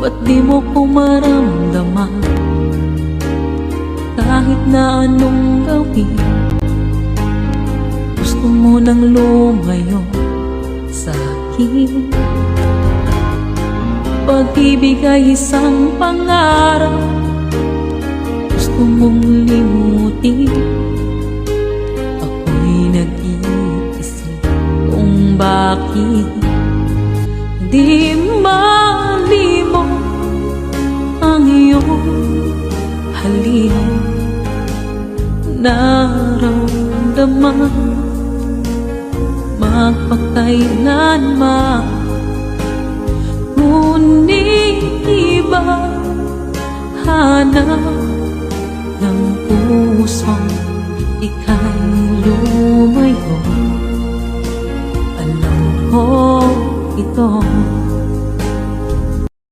ba't di mo ko maramdaman? Kahit na anong gawin, gusto mo nang lumayo sa akin. Pag-ibig ay isang pangarap, gusto mong limutin. Ako'y nag-iisip kung bakit di malimot ang iyong halin. Nararamdaman magpakailanman